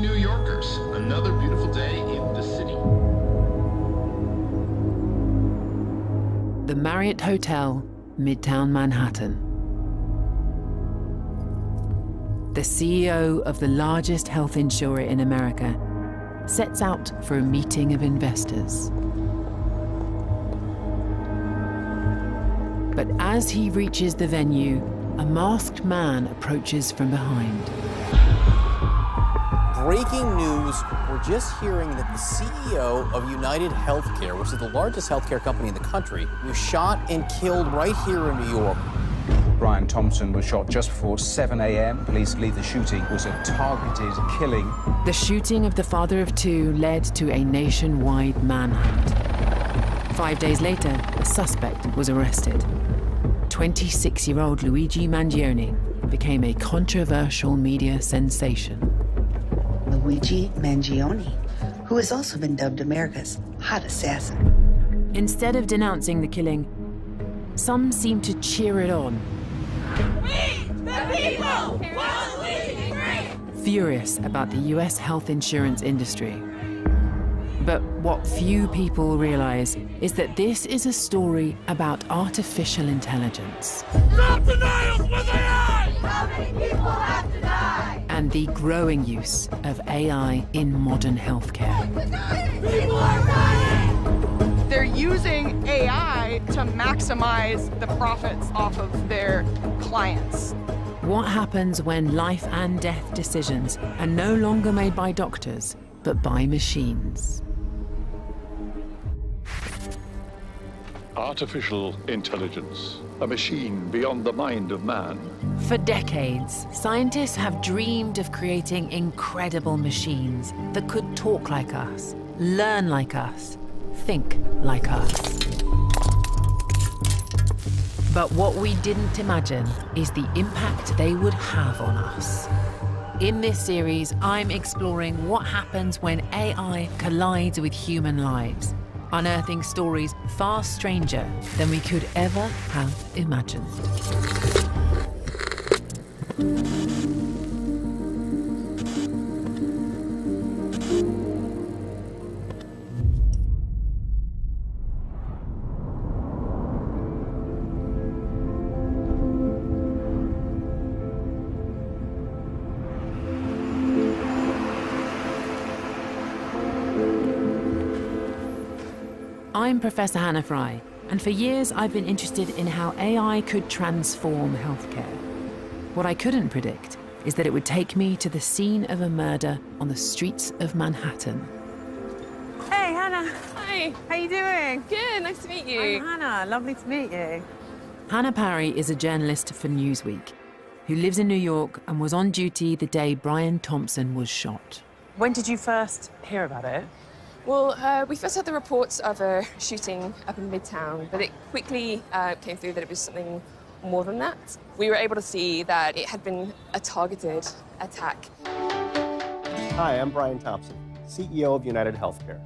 New Yorkers. Another beautiful day in the city. The Marriott Hotel, Midtown Manhattan. The CEO of the largest health insurer in America sets out for a meeting of investors. But as he reaches the venue, a masked man approaches from behind. Breaking news, we're just hearing that the CEO of United Healthcare, which is the largest healthcare company in the country, was shot and killed right here in New York. Brian Thompson was shot just before 7 a.m. Police believe the shooting was a targeted killing. The shooting of the father of two led to a nationwide manhunt. 5 days later, a suspect was arrested. 26-year-old Luigi Mangione became a controversial media sensation. Luigi Mangione, who has also been dubbed America's hot assassin. Instead of denouncing the killing, some seem to cheer it on. We, the people, want Luigi free! Furious about the US health insurance industry. But what few people realize is that this is a story about artificial intelligence. Stop denials with AI! How many people have to die? And the growing use of AI in modern healthcare. People are dying! They're using AI to maximize the profits off of their clients. What happens when life and death decisions are no longer made by doctors, but by machines? Artificial intelligence, a machine beyond the mind of man. For decades, scientists have dreamed of creating incredible machines that could talk like us, learn like us, think like us. But what we didn't imagine is the impact they would have on us. In this series, I'm exploring what happens when AI collides with human lives, unearthing stories far stranger than we could ever have imagined. I'm Professor Hannah Fry, and for years I've been interested in how AI could transform healthcare. What I couldn't predict is that it would take me to the scene of a murder on the streets of Manhattan. Hey, Hannah. Hi. How you doing? Good, nice to meet you. I'm Hannah. Lovely to meet you. Hannah Parry is a journalist for Newsweek who lives in New York and was on duty the day Brian Thompson was shot. When did you first hear about it? Well, we first had the reports of a shooting up in Midtown, but it quickly came through that it was something more than that. We were able to see that it had been a targeted attack. Hi, I'm Brian Thompson, CEO of United Healthcare,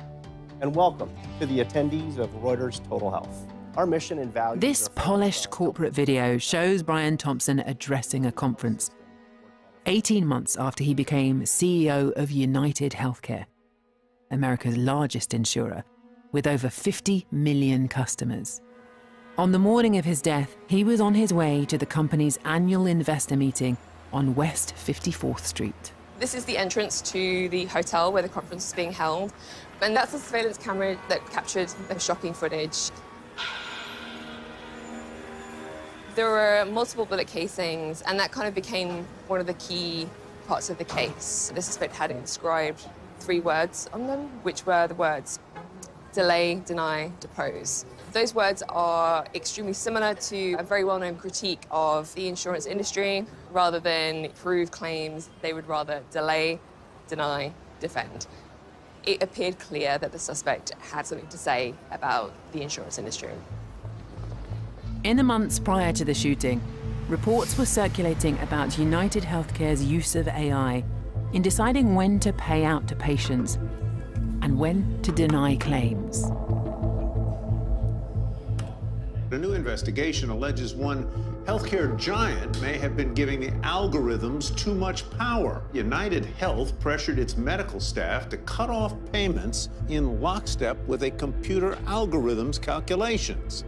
and welcome to the attendees of Reuters Total Health. Our mission and values. This polished corporate video shows Brian Thompson addressing a conference 18 months after he became CEO of United Healthcare, America's largest insurer, with over 50 million customers. On the morning of his death, he was on his way to the company's annual investor meeting on West 54th Street. This is the entrance to the hotel where the conference is being held, and that's the surveillance camera that captured the shocking footage. There were multiple bullet casings, and that kind of became one of the key parts of the case. The suspect had inscribed 3 words on them, which were the words delay, deny, depose. Those words are extremely similar to a very well-known critique of the insurance industry. Rather than prove claims, they would rather delay, deny, defend. It appeared clear that the suspect had something to say about the insurance industry. In the months prior to the shooting, reports were circulating about United Healthcare's use of AI in deciding when to pay out to patients and when to deny claims. A new investigation alleges one healthcare giant may have been giving the algorithms too much power. United Health pressured its medical staff to cut off payments in lockstep with a computer algorithm's calculations.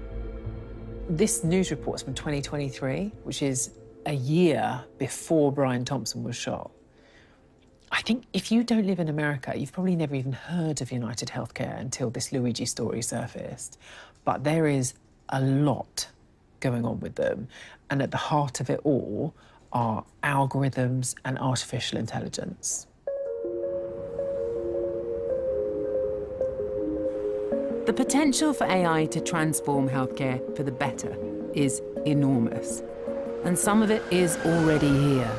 This news report's from 2023, which is a year before Brian Thompson was shot. I think if you don't live in America, you've probably never even heard of United Healthcare until this Luigi story surfaced. But there is a lot going on with them. And at the heart of it all are algorithms and artificial intelligence. The potential for AI to transform healthcare for the better is enormous. And some of it is already here.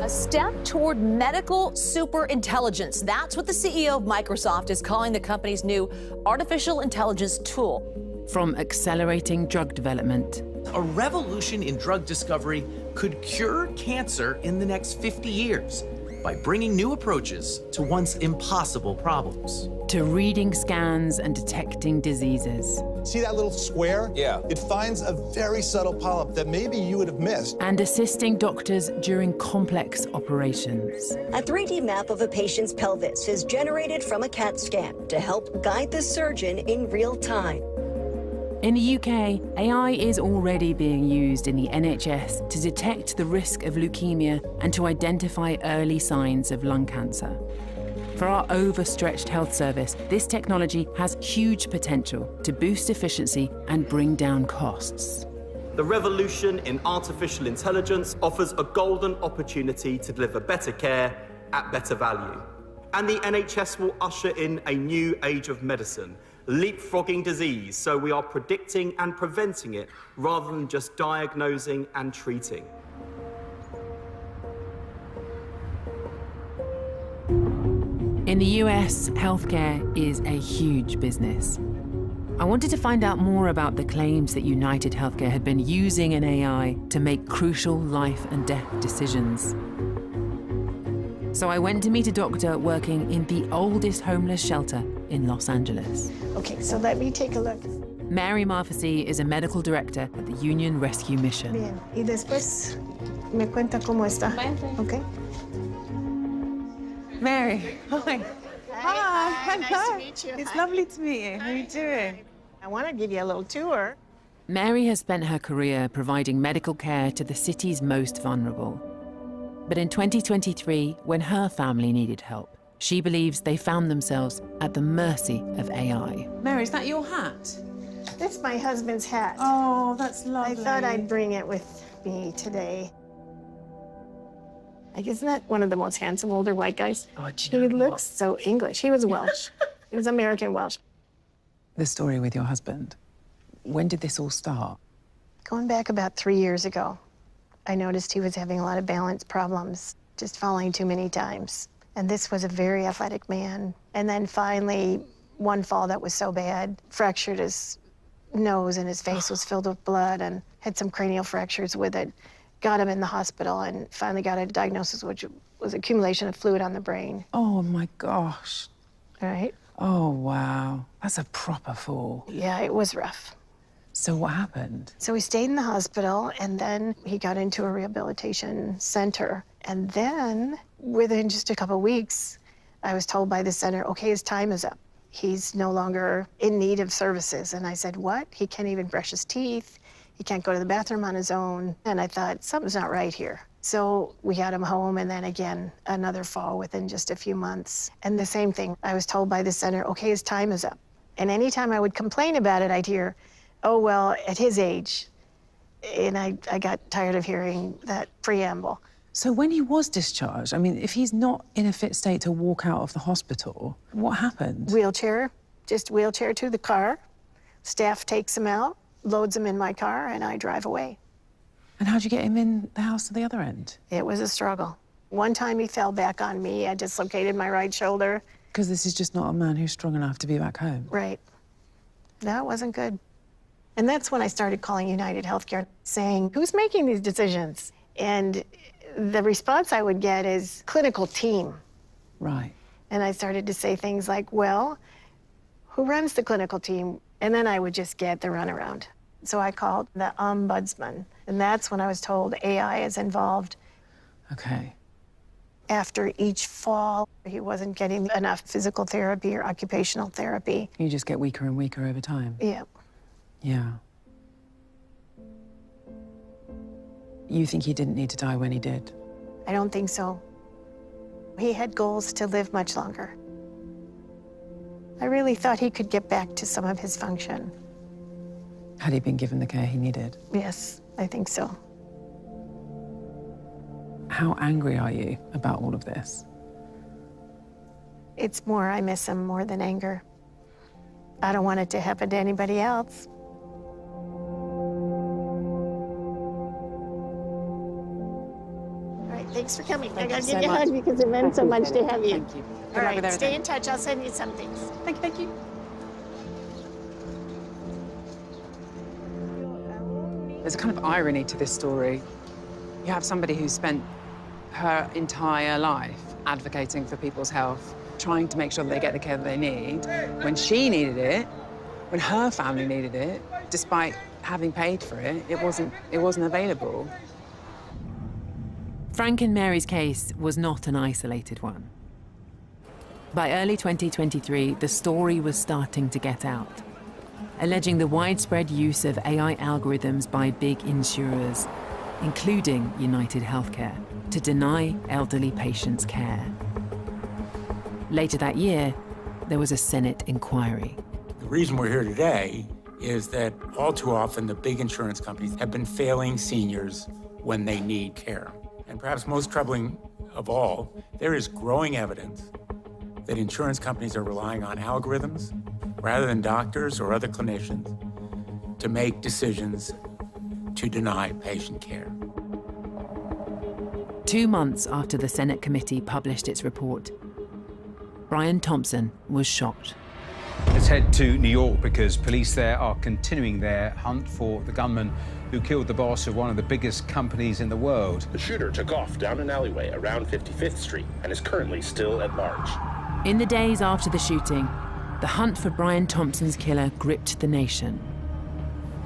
A step toward medical superintelligence. That's what the CEO of Microsoft is calling the company's new artificial intelligence tool. From accelerating drug development. A revolution in drug discovery could cure cancer in the next 50 years by bringing new approaches to once impossible problems. To reading scans and detecting diseases. See that little square? Yeah. It finds a very subtle polyp that maybe you would have missed. And assisting doctors during complex operations. A 3D map of a patient's pelvis is generated from a CAT scan to help guide the surgeon in real time. In the UK, AI is already being used in the NHS to detect the risk of leukemia and to identify early signs of lung cancer. For our overstretched health service, this technology has huge potential to boost efficiency and bring down costs. The revolution in artificial intelligence offers a golden opportunity to deliver better care at better value. And the NHS will usher in a new age of medicine, leapfrogging disease, so we are predicting and preventing it rather than just diagnosing and treating. In the US, healthcare is a huge business. I wanted to find out more about the claims that United Healthcare had been using an AI to make crucial life and death decisions. So I went to meet a doctor working in the oldest homeless shelter in Los Angeles. Okay, so let me take a look. Mary Marfasi is a medical director at the Union Rescue Mission. Bien, y después me cuenta cómo está. Okay. Mary, hi. Hi, nice hello. to meet you. It's Hi. lovely to meet you. How are you doing? I want to give you a little tour. Mary has spent her career providing medical care to the city's most vulnerable. But in 2023, when her family needed help, she believes they found themselves at the mercy of AI. Mary, is that your hat? That's my husband's hat. Oh, that's lovely. I thought I'd bring it with me today. Like, isn't that one of the most handsome older white guys? Oh, he looks so English. He was Welsh. He was American Welsh. The story with your husband, when did this all start? Going back about 3 years ago, I noticed he was having a lot of balance problems, just falling too many times. And this was a very athletic man. And then finally, one fall that was so bad, fractured his nose and his face was filled with blood and had some cranial fractures with it. Got him in the hospital and finally got a diagnosis, which was accumulation of fluid on the brain. Oh my gosh. All right. Oh, wow. That's a proper fall. Yeah, it was rough. So what happened? So he stayed in the hospital and then he got into a rehabilitation center. And then within just a couple of weeks, I was told by the center, okay, his time is up. He's no longer in need of services. And I said, what? He can't even brush his teeth. He can't go to the bathroom on his own. And I thought, something's not right here. So we got him home, and then again, another fall within just a few months. And the same thing, I was told by the center, okay, his time is up. And anytime I would complain about it, I'd hear, oh, well, at his age. And I got tired of hearing that preamble. So when he was discharged, I mean, if he's not in a fit state to walk out of the hospital, what happened? Wheelchair, just wheelchair to the car. Staff takes him out, loads him in my car, and I drive away. And how'd you get him in the house to the other end? It was a struggle. One time he fell back on me. I dislocated my right shoulder. Because this is just not a man who's strong enough to be back home. Right. No, it wasn't good. And that's when I started calling United Healthcare, saying, who's making these decisions? And the response I would get is clinical team. Right. And I started to say things like, well, who runs the clinical team? And then I would just get the runaround. So I called the ombudsman, And that's when I was told AI is involved. Okay. After each fall, he wasn't getting enough physical therapy or occupational therapy. You just get weaker and weaker over time. Yeah. Yeah. You think he didn't need to die when he did? I don't think so. He had goals to live much longer. I really thought he could get back to some of his function. Had he been given the care he needed? Yes, I think so. How angry are you about all of this? It's more I miss him more than anger. I don't want it to happen to anybody else. All right, thanks for coming. I gotta give you a hug because it meant so much to have you. Thank you. All right, stay in touch. I'll send you some things. Thank you. There's a kind of irony to this story. You have somebody who spent her entire life advocating for people's health, trying to make sure that they get the care that they need. When she needed it, when her family needed it, despite having paid for it, it wasn't available. Frank and Mary's case was not an isolated one. By early 2023, the story was starting to get out, alleging the widespread use of AI algorithms by big insurers, including United Healthcare, to deny elderly patients care. Later that year, there was a Senate inquiry. The reason we're here today is that all too often the big insurance companies have been failing seniors when they need care. And perhaps most troubling of all, there is growing evidence that insurance companies are relying on algorithms rather than doctors or other clinicians to make decisions to deny patient care. 2 months after the Senate committee published its report, Brian Thompson was shot. Let's head to New York because police there are continuing their hunt for the gunman who killed the boss of one of the biggest companies in the world. The shooter took off down an alleyway around 55th Street and is currently still at large. In the days after the shooting, the hunt for Brian Thompson's killer gripped the nation.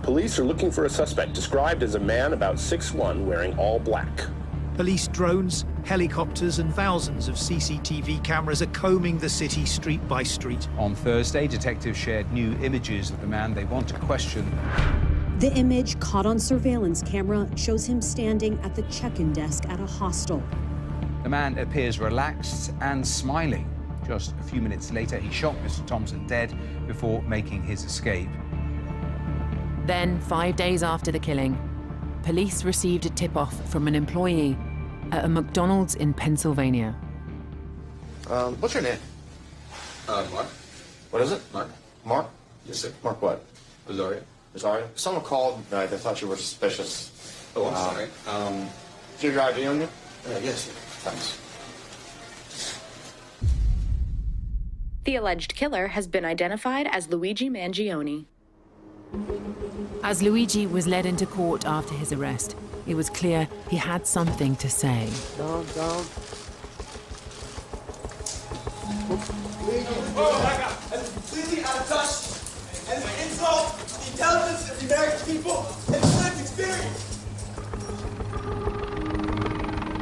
Police are looking for a suspect described as a man about 6'1", wearing all black. Police drones, helicopters, and thousands of CCTV cameras are combing the city street by street. On Thursday, detectives shared new images of the man they want to question. The image, caught on surveillance camera, shows him standing at the check-in desk at a hostel. The man appears relaxed and smiling. Just a few minutes later, he shot Mr. Thompson dead before making his escape. Then, 5 days after the killing, police received a tip-off from an employee at a McDonald's in Pennsylvania. What's your name? Mark. What is it? Mark. Mark? Yes, sir. Mark what? Rosario. Rosario? Someone called, they thought you were suspicious. Oh, I'm sorry. Do you have your ID on you? Yes, sir. Thanks. The alleged killer has been identified as Luigi Mangione. As Luigi was led into court after his arrest, it was clear he had something to say. Down. Oh my God! That's completely out of touch, and an insult to the intelligence of the American people and the lived experience.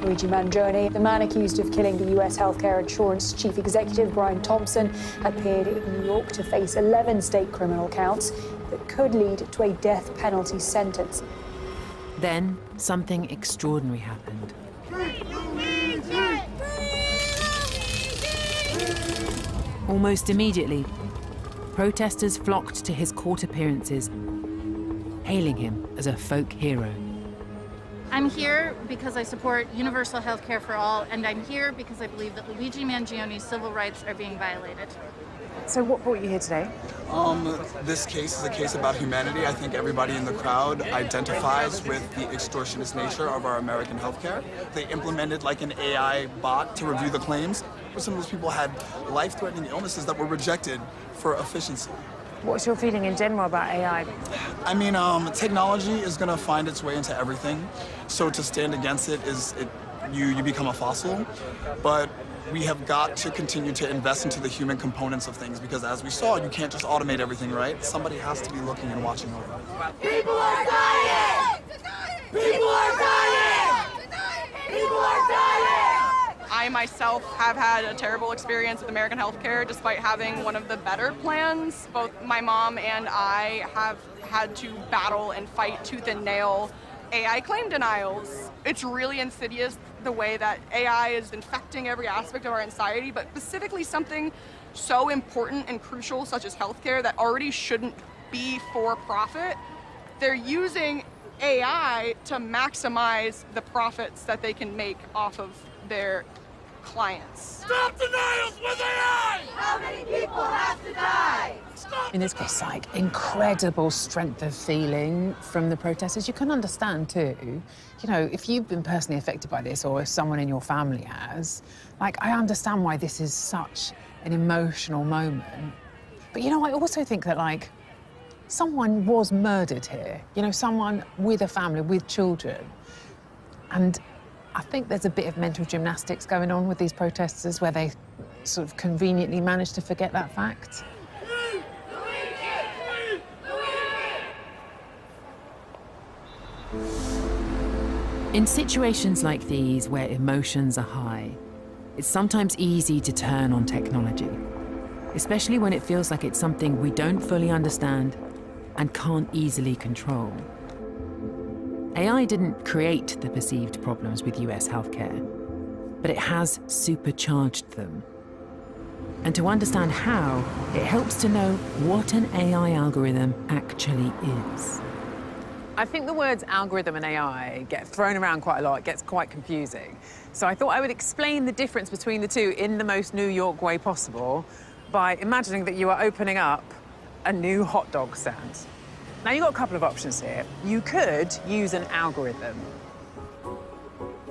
Luigi Mangione, the man accused of killing the U.S. healthcare insurance chief executive Brian Thompson, appeared in New York to face 11 state criminal counts that could lead to a death penalty sentence. Then, something extraordinary happened. Almost immediately, protesters flocked to his court appearances, hailing him as a folk hero. I'm here because I support universal health care for all, and I'm here because I believe that Luigi Mangione's civil rights are being violated. So what brought you here today? This case is a case about humanity. I think everybody in the crowd identifies with the extortionist nature of our American healthcare. They implemented like an AI bot to review the claims. Some of those people had life-threatening illnesses that were rejected for efficiency. What's your feeling in general about AI? I mean, technology is going to find its way into everything. So to stand against it is you become a fossil. But we have got to continue to invest into the human components of things because, as we saw, you can't just automate everything, right? Somebody has to be looking and watching over it. People are dying! People are dying! People are dying! I myself have had a terrible experience with American healthcare despite having one of the better plans. Both my mom and I have had to battle and fight tooth and nail AI claim denials. It's really insidious the way that AI is infecting every aspect of our society, but specifically something so important and crucial such as healthcare that already shouldn't be for profit. They're using AI to maximize the profits that they can make off of their clients. Stop denials with AI! How many people have to die? And there's this like incredible strength of feeling from the protesters. You can understand too, you know, if you've been personally affected by this or if someone in your family has, like I understand why this is such an emotional moment. But you know, I also think that like someone was murdered here, you know, someone with a family, with children. And I think there's a bit of mental gymnastics going on with these protesters where they sort of conveniently manage to forget that fact. In situations like these where emotions are high, it's sometimes easy to turn on technology, especially when it feels like it's something we don't fully understand and can't easily control. AI didn't create the perceived problems with US healthcare, but it has supercharged them. And to understand how, it helps to know what an AI algorithm actually is. I think the words algorithm and AI get thrown around quite a lot. It gets quite confusing. So I thought I would explain the difference between the two in the most New York way possible by imagining that you are opening up a new hot dog stand. Now, you've got a couple of options here. You could use an algorithm.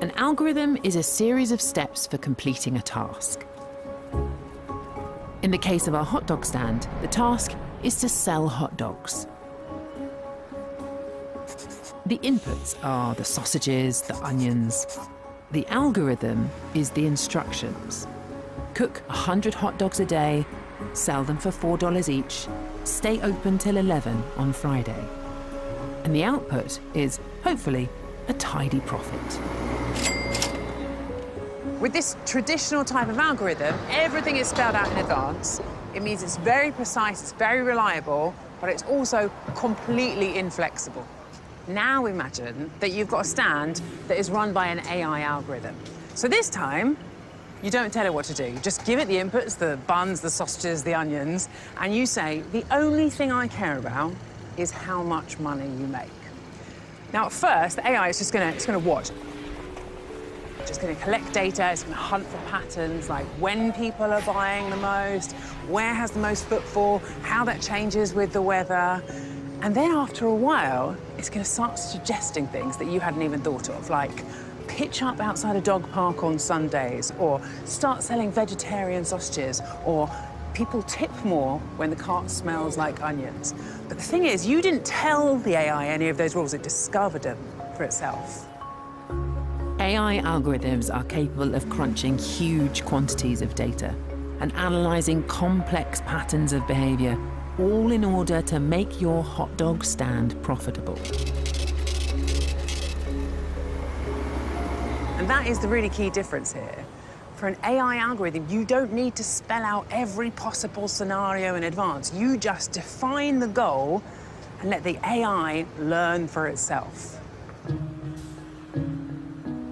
An algorithm is a series of steps for completing a task. In the case of our hot dog stand, the task is to sell hot dogs. The inputs are the sausages, the onions. The algorithm is the instructions. Cook 100 hot dogs a day, sell them for $4 each, stay open till 11 on Friday. And the output is, hopefully, a tidy profit. With this traditional type of algorithm, everything is spelled out in advance. It means it's very precise, it's very reliable, but it's also completely inflexible. Now imagine that you've got a stand that is run by an AI algorithm. So this time, you don't tell it what to do. You just give it the inputs, the buns, the sausages, the onions, and you say, the only thing I care about is how much money you make. Now, at first, the AI is just gonna watch. It's just gonna collect data, it's gonna hunt for patterns, like when people are buying the most, where has the most footfall, how that changes with the weather. And then after a while, it's gonna start suggesting things that you hadn't even thought of, like pitch up outside a dog park on Sundays, or start selling vegetarian sausages, or people tip more when the cart smells like onions. But the thing is, you didn't tell the AI any of those rules, it discovered them for itself. AI algorithms are capable of crunching huge quantities of data and analyzing complex patterns of behavior, all in order to make your hot dog stand profitable. And that is the really key difference here. For an AI algorithm, you don't need to spell out every possible scenario in advance. You just define the goal and let the AI learn for itself.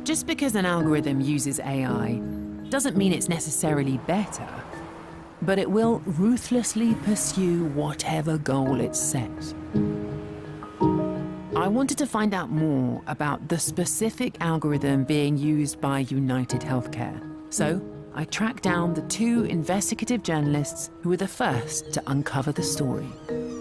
Just because an algorithm uses AI doesn't mean it's necessarily better, but it will ruthlessly pursue whatever goal it's set. I wanted to find out more about the specific algorithm being used by United Healthcare. So I tracked down the two investigative journalists who were the first to uncover the story.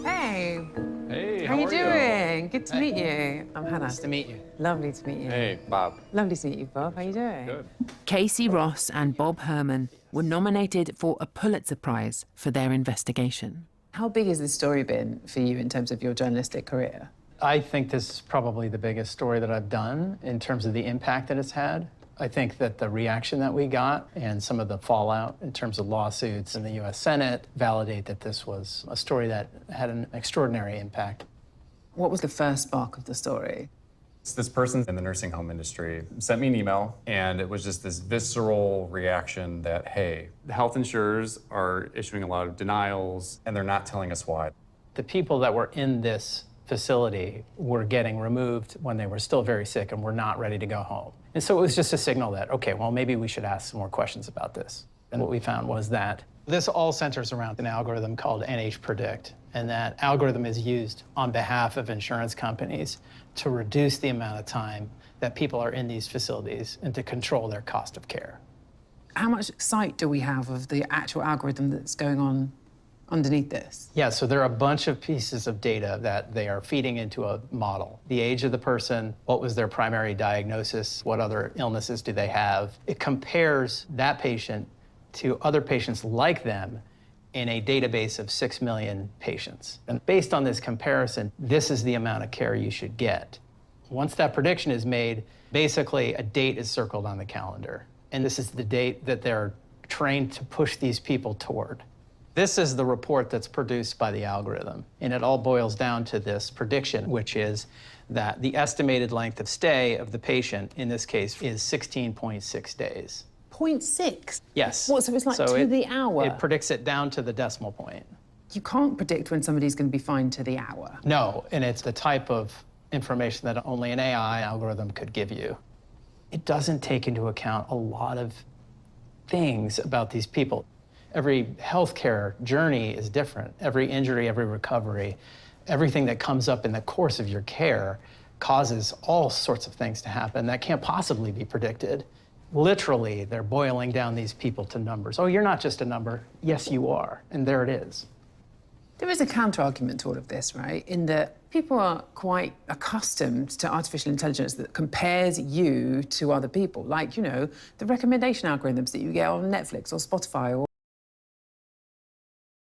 Hey. Hey, how you doing? Good to meet you. I'm Hannah. Nice to meet you. Lovely to meet you. Hey, Bob. Lovely to meet you, Bob. How you doing? Good. Casey Ross and Bob Herman were nominated for a Pulitzer Prize for their investigation. How big has this story been for you in terms of your journalistic career? I think this is probably the biggest story that I've done in terms of the impact that it's had. I think that the reaction that we got and some of the fallout in terms of lawsuits in the U.S. Senate validate that this was a story that had an extraordinary impact. What was the first spark of the story? This person in the nursing home industry sent me an email, and it was just this visceral reaction that, hey, the health insurers are issuing a lot of denials, and they're not telling us why. The people that were in this facility were getting removed when they were still very sick and were not ready to go home. And so it was just a signal that, okay, well, maybe we should ask some more questions about this. And what we found was that this all centers around an algorithm called NHPredict, and that algorithm is used on behalf of insurance companies to reduce the amount of time that people are in these facilities and to control their cost of care. How much sight do we have of the actual algorithm that's going on underneath this? Yeah, so there are a bunch of pieces of data that they are feeding into a model. The age of the person, what was their primary diagnosis, what other illnesses do they have. It compares that patient to other patients like them in a database of 6 million patients. And based on this comparison, this is the amount of care you should get. Once that prediction is made, basically a date is circled on the calendar. And this is the date that they're trained to push these people toward. This is the report that's produced by the algorithm. And it all boils down to this prediction, which is that the estimated length of stay of the patient, in this case, is 16.6 days. 0.6? Yes. What, so it's like to the hour? It predicts it down to the decimal point. You can't predict when somebody's going to be fine to the hour. No, and it's the type of information that only an AI algorithm could give you. It doesn't take into account a lot of things about these people. Every healthcare journey is different. Every injury, every recovery, everything that comes up in the course of your care causes all sorts of things to happen that can't possibly be predicted. Literally, they're boiling down these people to numbers. Oh, you're not just a number. Yes, you are. And there it is. There is a counter-argument to all of this, right? In that people are quite accustomed to artificial intelligence that compares you to other people. Like, you know, the recommendation algorithms that you get on Netflix or Spotify